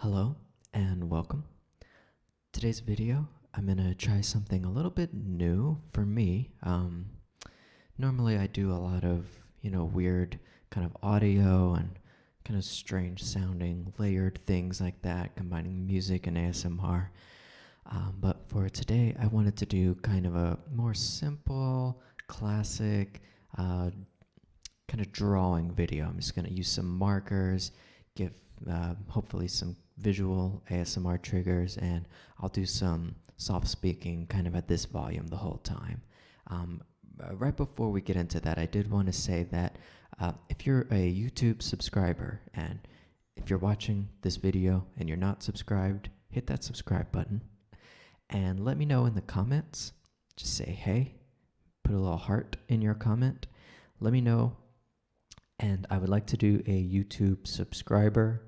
Hello and welcome. Today's video, I'm gonna try something a little bit new for me. Normally I do a lot of, weird kind of audio and kind of strange sounding layered things like that, combining music and ASMR. But for today, I wanted to do kind of a more simple, classic, kind of drawing video. I'm just gonna use some markers, give hopefully some visual ASMR triggers, and I'll do some soft speaking kind of at this volume the whole time. Right before we get into that, I did want to say that if you're a YouTube subscriber and if you're watching this video and you're not subscribed, hit that subscribe button and let me know in the comments. Just say hey, put a little heart in your comment. Let me know. And I would like to do a YouTube subscriber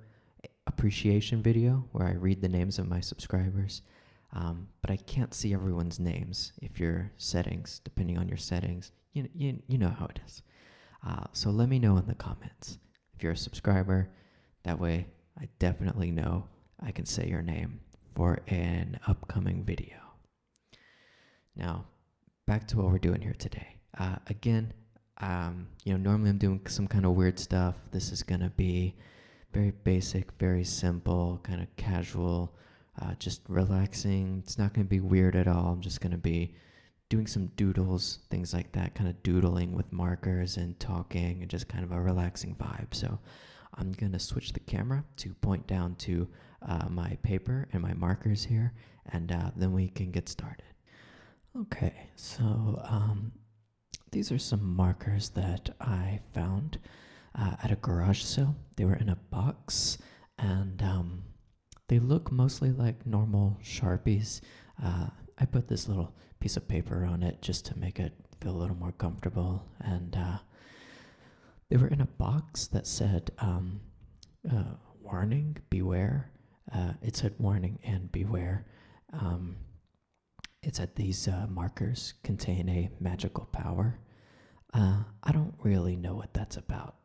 appreciation video where I read the names of my subscribers. But I can't see everyone's names if your settings, depending on your settings, you know how it is. So let me know in the comments if you're a subscriber. That way I definitely know I can say your name for an upcoming video. Now, back to what we're doing here today. Again, normally I'm doing some kind of weird stuff. This is going to be very basic, very simple, kind of casual, just relaxing. It's not going to be weird at all. I'm just going to be doing some doodles, things like that, kind of doodling with markers and talking and just kind of a relaxing vibe. So I'm going to switch the camera to point down to my paper and my markers here, and then we can get started. Okay, so these are some markers that I found at a garage sale. They were in a box, and they look mostly like normal Sharpies. I put this little piece of paper on it just to make it feel a little more comfortable, and they were in a box that said warning, beware. It said warning and beware. It said these markers contain a magical power. I don't really know what that's about.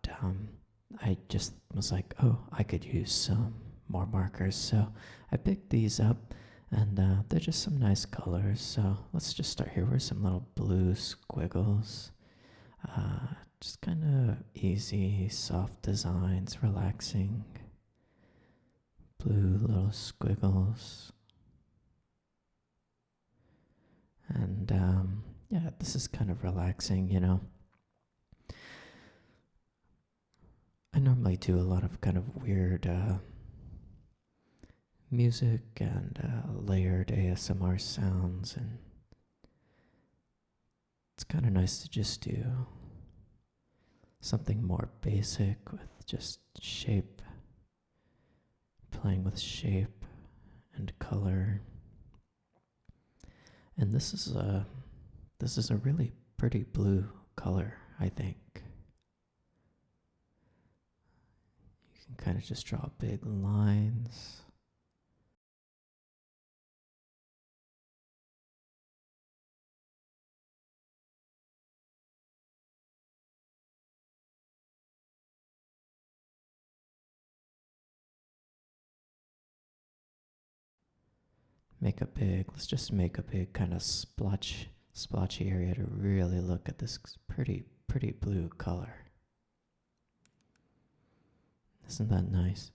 I just was like, oh, I could use some more markers. So I picked these up, and they're just some nice colors. So let's just start here with some little blue squiggles. Just kind of easy, soft designs, relaxing. Blue little squiggles. And yeah, this is kind of relaxing, I normally do a lot of kind of weird music and layered ASMR sounds, and it's kind of nice to just do something more basic with just shape, playing with shape and color. And this is a really pretty blue color, I think. You can kind of just draw big lines. Let's just make a big kind of splotchy area to really look at this pretty blue color. Isn't that nice?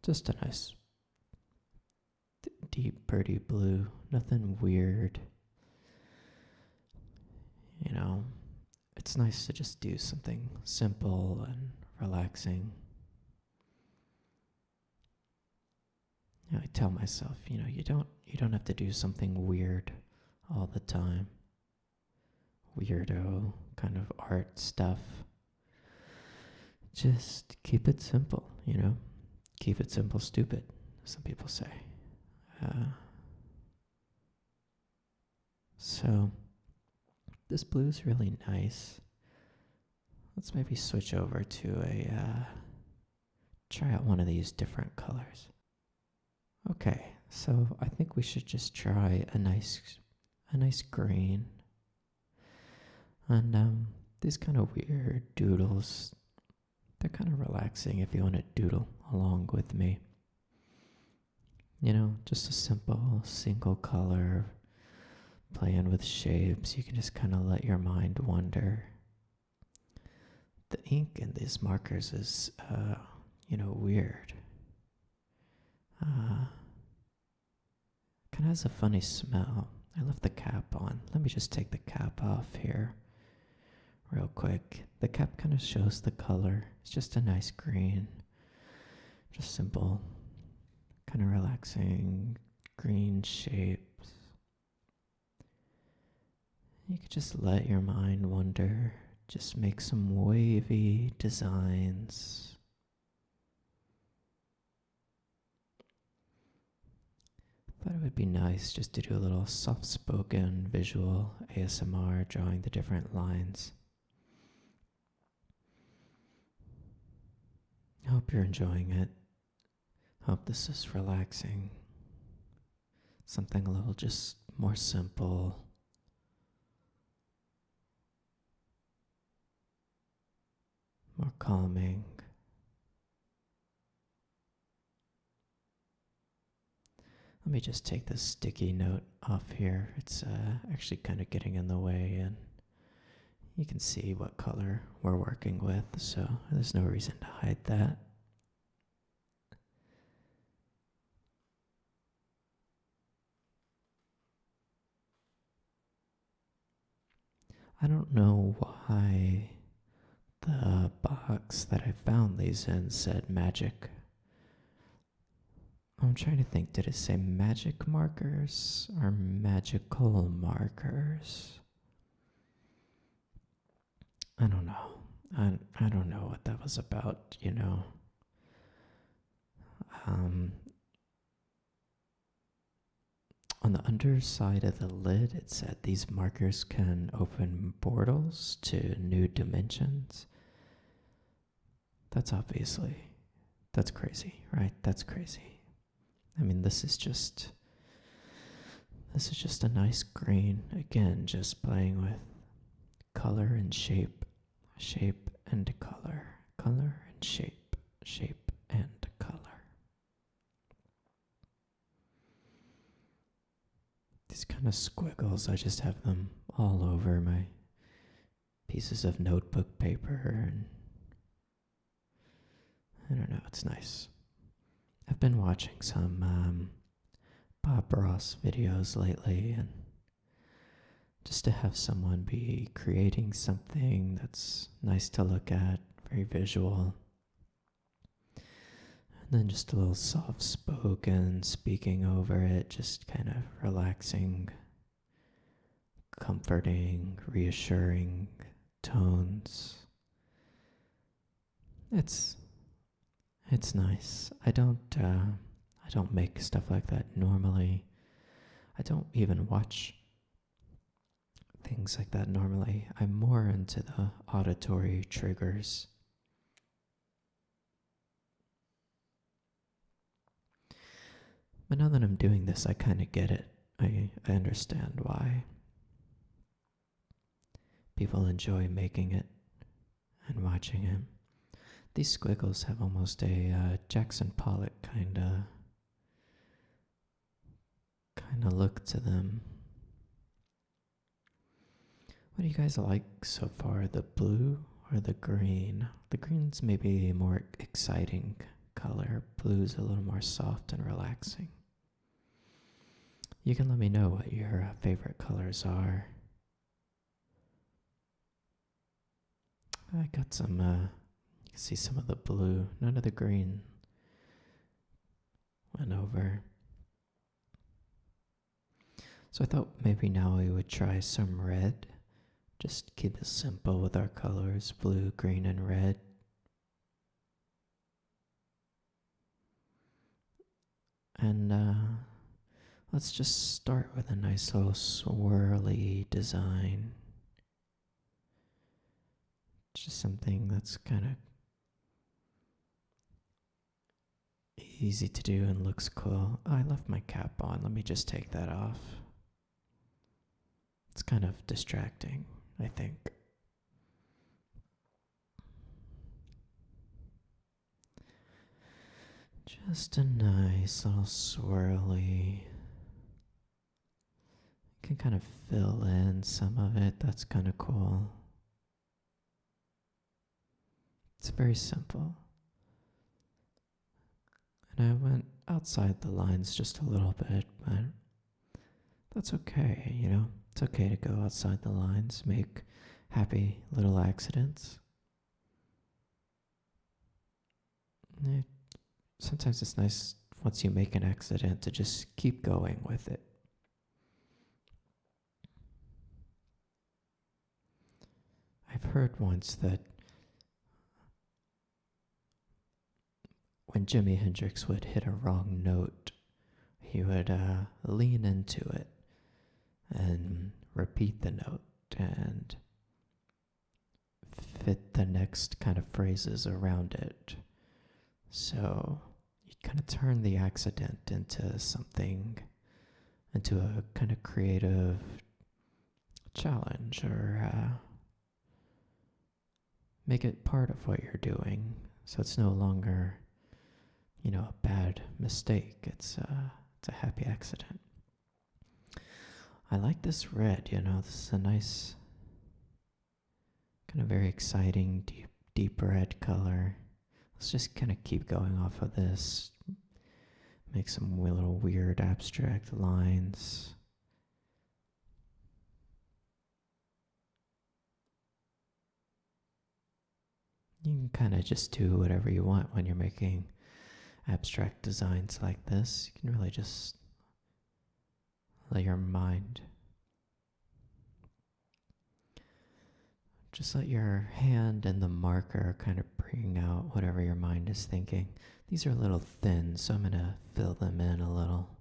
Just a nice deep pretty blue, nothing weird. It's nice to just do something simple and relaxing. I tell myself, you don't have to do something weird all the time. Weirdo kind of art stuff. Just keep it simple, Keep it simple, stupid, some people say. So this blue is really nice. Let's maybe switch over to try out one of these different colors. Okay, so I think we should just try a nice green. And these kind of weird doodles, they're kind of relaxing if you want to doodle along with me. You know, just a simple single color, playing with shapes. You can just kind of let your mind wander. The ink in these markers is, weird. Kind of has a funny smell. I left the cap on. Let me just take the cap off here real quick. The cap kind of shows the color. It's just a nice green. Just simple, kind of relaxing green shapes. You could just let your mind wander. Just make some wavy designs. Thought it would be nice just to do a little soft-spoken visual ASMR, drawing the different lines. I hope you're enjoying it. Hope this is relaxing. Something a little just more simple. More calming. Let me just take this sticky note off here. It's actually kind of getting in the way, and you can see what color we're working with, so there's no reason to hide that. I don't know why the box that I found these in said magic. I'm trying to think, did it say magic markers or magical markers? I don't know. I don't know what that was about, you know. On the underside of the lid, it said these markers can open portals to new dimensions. That's crazy, right? That's crazy. I mean, this is just a nice green. Again, just playing with color and shape, shape and color, color and shape, shape and color. These kind of squiggles, I just have them all over my pieces of notebook paper, and I don't know, it's nice. I've been watching some Bob Ross videos lately, and just to have someone be creating something that's nice to look at, very visual, and then just a little soft-spoken, speaking over it, just kind of relaxing, comforting, reassuring tones. It's nice. I don't make stuff like that normally. I don't even watch things like that normally. I'm more into the auditory triggers. But now that I'm doing this, I kind of get it. I understand why people enjoy making it and watching it. These squiggles have almost a Jackson Pollock kind of look to them. What do you guys like so far, the blue or the green? The green's maybe a more exciting color. Blue's a little more soft and relaxing. You can let me know what your favorite colors are. I got some, you can see some of the blue, none of the green went over. So I thought maybe now we would try some red. Just keep it simple with our colors, blue, green, and red. And let's just start with a nice little swirly design. Just something that's kind of easy to do and looks cool. I left my cap on. Let me just take that off. It's kind of distracting, I think. Just a nice little swirly. You can kind of fill in some of it. That's kind of cool. It's very simple. And I went outside the lines just a little bit, but that's okay, you know? It's okay to go outside the lines, make happy little accidents. Sometimes it's nice once you make an accident to just keep going with it. I've heard once that when Jimi Hendrix would hit a wrong note, he would lean into it and repeat the note and fit the next kind of phrases around it. So you kind of turn the accident into something, into a kind of creative challenge, or make it part of what you're doing. So it's no longer, you know, a bad mistake. It's a happy accident. I like this red, you know, this is a nice, kind of very exciting, deep red color. Let's just kind of keep going off of this. Make some little weird abstract lines. You can kind of just do whatever you want when you're making abstract designs like this. You can really just let your mind, just let your hand and the marker kind of bring out whatever your mind is thinking. These are a little thin, so I'm going to fill them in a little.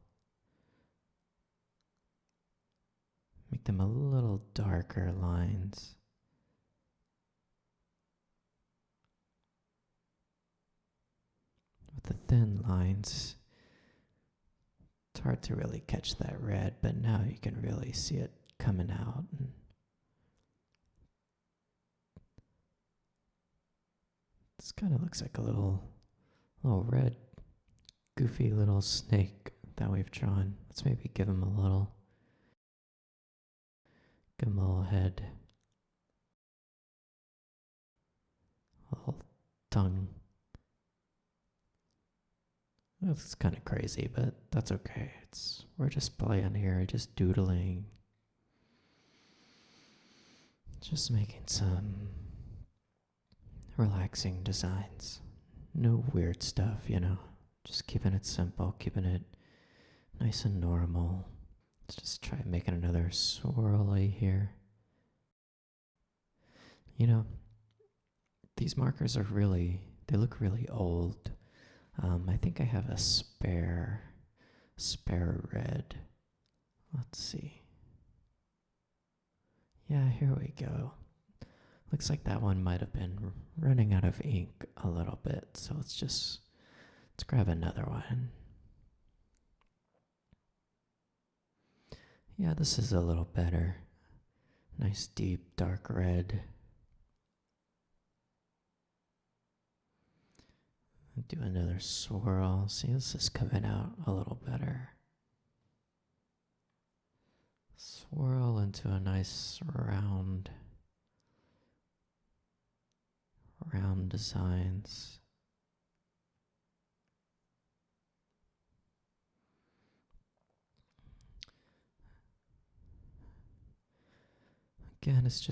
Make them a little darker lines. With the thin lines, it's hard to really catch that red, but now you can really see it coming out. And this kind of looks like a little red, goofy little snake that we've drawn. Let's maybe give him a little head, a little tongue. It's kind of crazy, but that's okay. We're just playing here, just doodling, just making some relaxing designs. No weird stuff, you know. Just keeping it simple, keeping it nice and normal. Let's just try making another swirly here. You know, these markers are they look really old. I think I have a spare red. Let's see. Yeah, here we go. Looks like that one might have been running out of ink a little bit, so let's grab another one. Yeah, this is a little better. Nice deep dark red. Do another swirl. See, this is coming out a little better. Swirl into a nice round designs. Again, this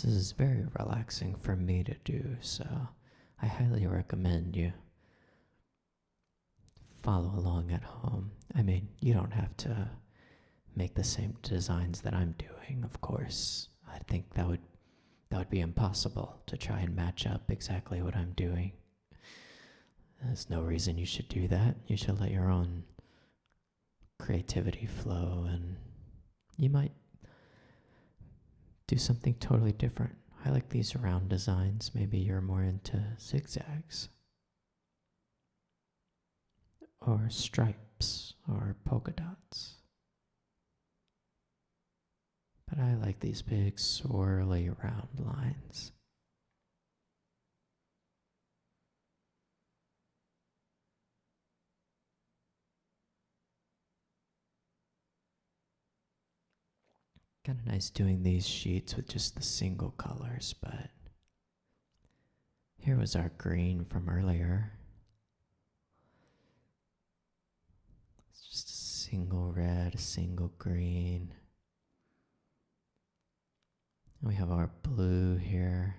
is very relaxing for me to do, so I highly recommend you follow along at home. I mean, you don't have to make the same designs that I'm doing, of course. I think that would be impossible to try and match up exactly what I'm doing. There's no reason you should do that. You should let your own creativity flow, and you might do something totally different. I like these round designs. Maybe you're more into zigzags or stripes or polka dots. But I like these big swirly round lines. Kind of nice doing these sheets with just the single colors, but here was our green from earlier. It's just a single red, a single green. And we have our blue here.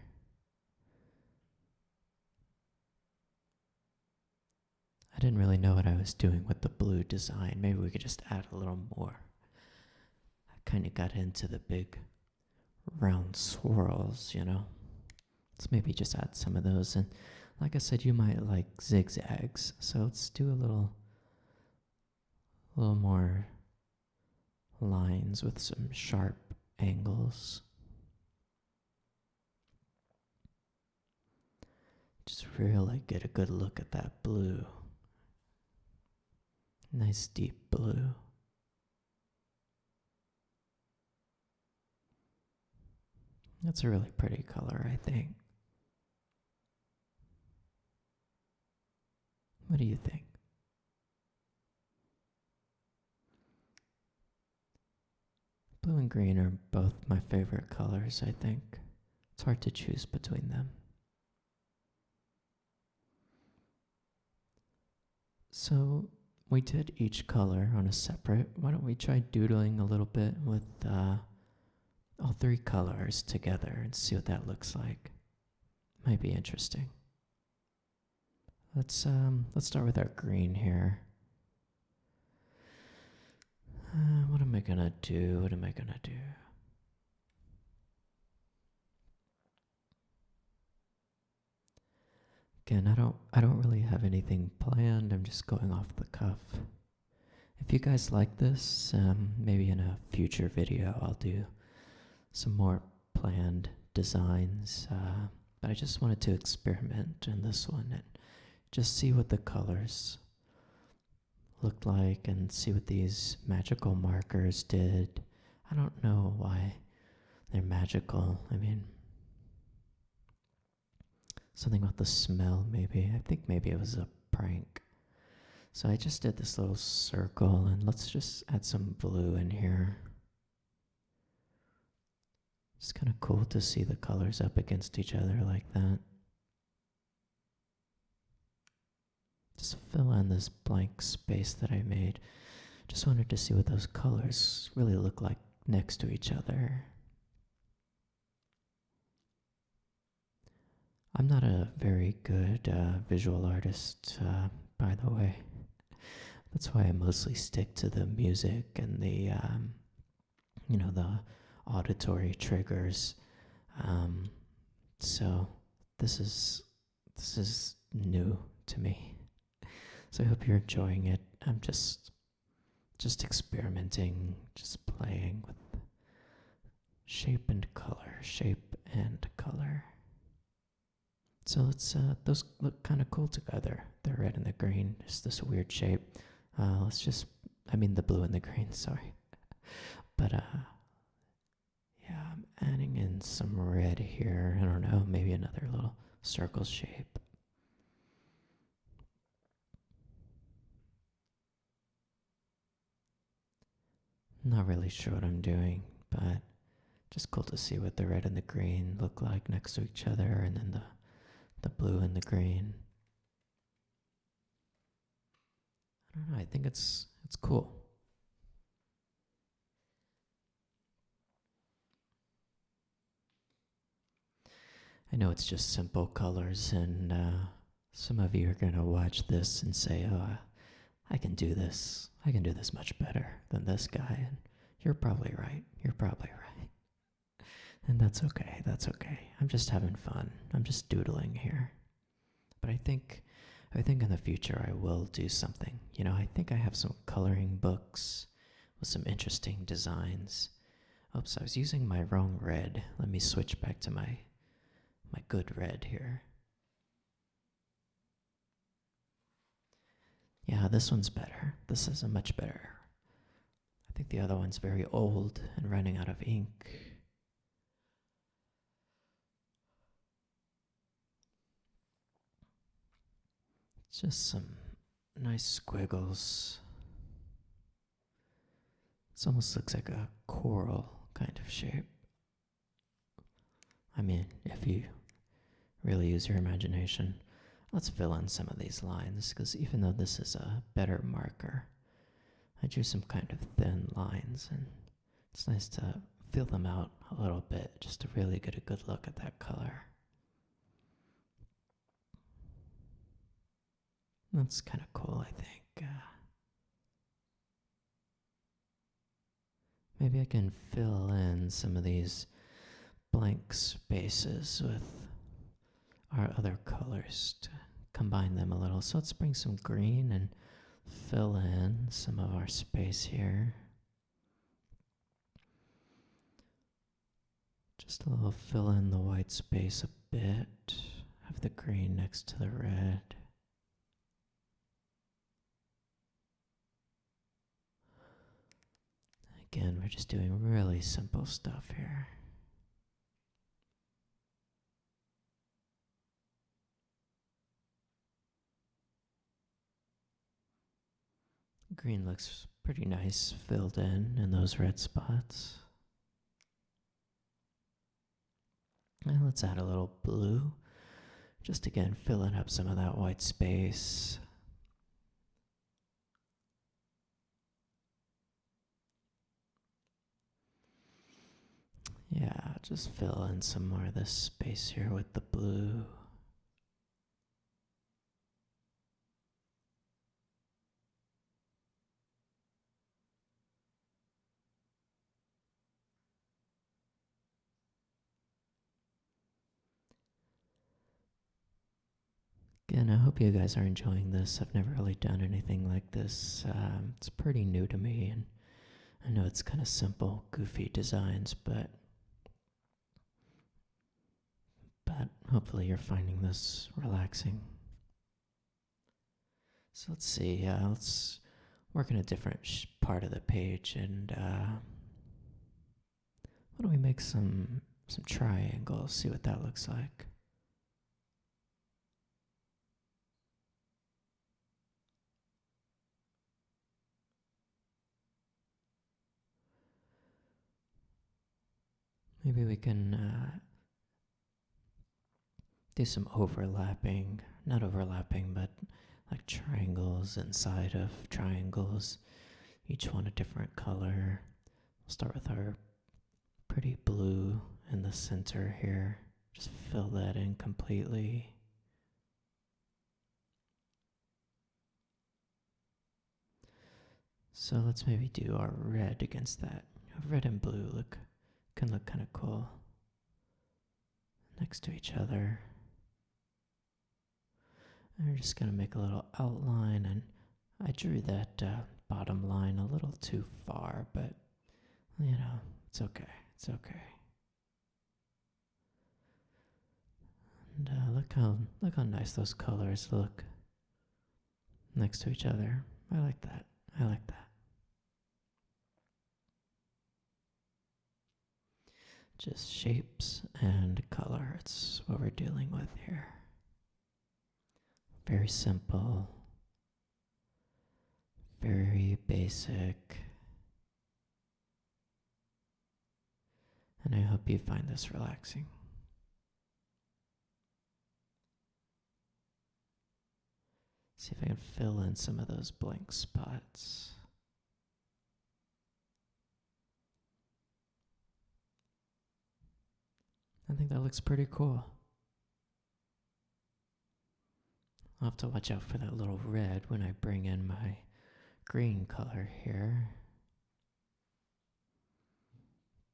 I didn't really know what I was doing with the blue design. Maybe we could just add a little more. I kind of got into the big round swirls, you know. Let's maybe just add some of those. And like I said, you might like zigzags. So let's do a little more lines with some sharp angles. Just really get a good look at that blue. Nice deep blue. That's a really pretty color, I think. What do you think? Blue and green are both my favorite colors, I think. It's hard to choose between them. So we did each color on a separate. Why don't we try doodling a little bit with all three colors together and see what that looks like. Might be interesting. Let's start with our green here. What am I gonna do? Again, I don't really have anything planned. I'm just going off the cuff. If you guys like this, maybe in a future video I'll do some more planned designs. But I just wanted to experiment in this one and just see what the colors looked like and see what these magical markers did. I don't know why they're magical. I mean, something about the smell, maybe. I think maybe it was a prank. So I just did this little circle, and let's just add some blue in here. It's kind of cool to see the colors up against each other like that. Just fill in this blank space that I made. Just wanted to see what those colors really look like next to each other. I'm not a very good visual artist, by the way. That's why I mostly stick to the music and the, the auditory triggers. So this is new to me. So I hope you're enjoying it. I'm just experimenting, just playing with shape and color. So let's, those look kind of cool together. The red and the green, just this weird shape. The blue and the green, sorry. But, yeah, I'm adding in some red here. I don't know, maybe another little circle shape. Not really sure what I'm doing, but just cool to see what the red and the green look like next to each other, and then the blue and the green. I don't know, I think it's cool. I know it's just simple colors, and some of you are going to watch this and say, oh, I can do this. I can do this much better than this guy. And you're probably right. And that's okay. I'm just having fun. I'm just doodling here. But I think in the future I will do something. I think I have some coloring books with some interesting designs. Oops, I was using my wrong red. Let me switch back to my good red here. Yeah, this one's better. This is a much better. I think the other one's very old and running out of ink. Just some nice squiggles. It almost looks like a coral kind of shape. I mean, if you really use your imagination. Let's fill in some of these lines, because even though this is a better marker, I drew some kind of thin lines, and it's nice to fill them out a little bit just to really get a good look at that color. That's kind of cool, I think. Maybe I can fill in some of these blank spaces with our other colors to combine them a little. So let's bring some green and fill in some of our space here. Just a little fill in the white space a bit. Have the green next to the red. Again, we're just doing really simple stuff here. Green looks pretty nice filled in those red spots. And let's add a little blue. Just again, filling up some of that white space. Yeah, just fill in some more of this space here with the blue. Again, I hope you guys are enjoying this. I've never really done anything like this. It's pretty new to me, and I know it's kind of simple, goofy designs, but hopefully you're finding this relaxing. So let's see, let's work in a different part of the page, and why don't we make some triangles, see what that looks like. Maybe we can do some overlapping, not overlapping, but like triangles inside of triangles, each one a different color. We'll start with our pretty blue in the center here. Just fill that in completely. So let's maybe do our red against that. Red and blue can look kind of cool next to each other. And we're just going to make a little outline, and I drew that bottom line a little too far, but you know, it's okay. It's okay. And look how nice those colors look next to each other. I like that. I like that. Just shapes and color. It's what we're dealing with here. Very simple. Very basic. And I hope you find this relaxing. See if I can fill in some of those blank spots. I think that looks pretty cool. I'll have to watch out for that little red when I bring in my green color here.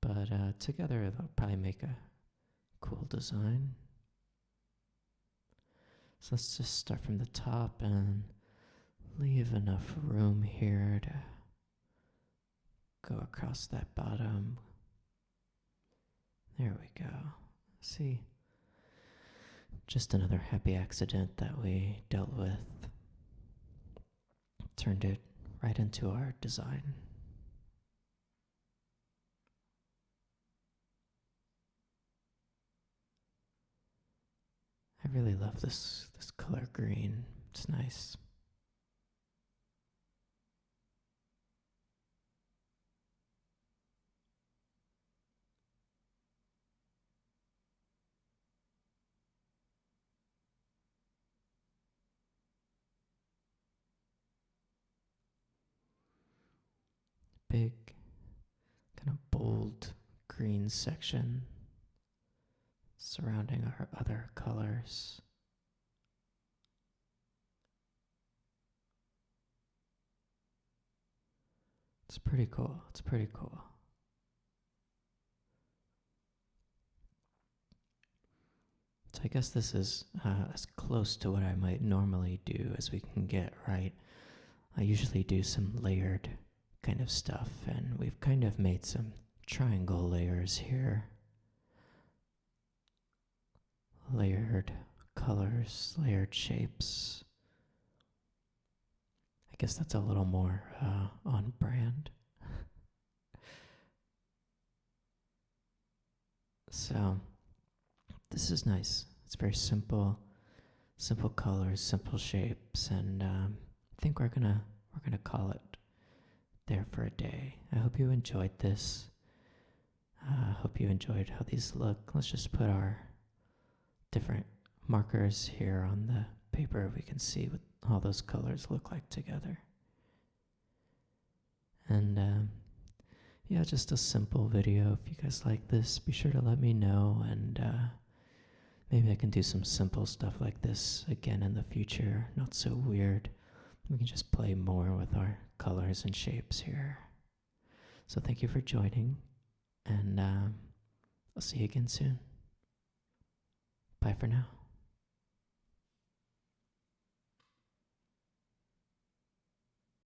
But together they'll probably make a cool design. So let's just start from the top and leave enough room here to go across that bottom. There we go. See? Just another happy accident that we dealt with. Turned it right into our design. I really love this color green. It's nice. big, kind of bold green section surrounding our other colors. It's pretty cool. It's pretty cool. So I guess this is as close to what I might normally do as we can get, right? I usually do some layered kind of stuff, and we've kind of made some triangle layers here. Layered colors, layered shapes. I guess that's a little more on brand. So this is nice. It's very simple colors, simple shapes, and I think we're gonna call it there for a day. I hope you enjoyed this. I hope you enjoyed how these look. Let's just put our different markers here on the paper. We can see what all those colors look like together. And yeah, just a simple video. If you guys like this, be sure to let me know, and maybe I can do some simple stuff like this again in the future. Not so weird. We can just play more with our colors and shapes here. So thank you for joining, and I'll see you again soon. Bye for now.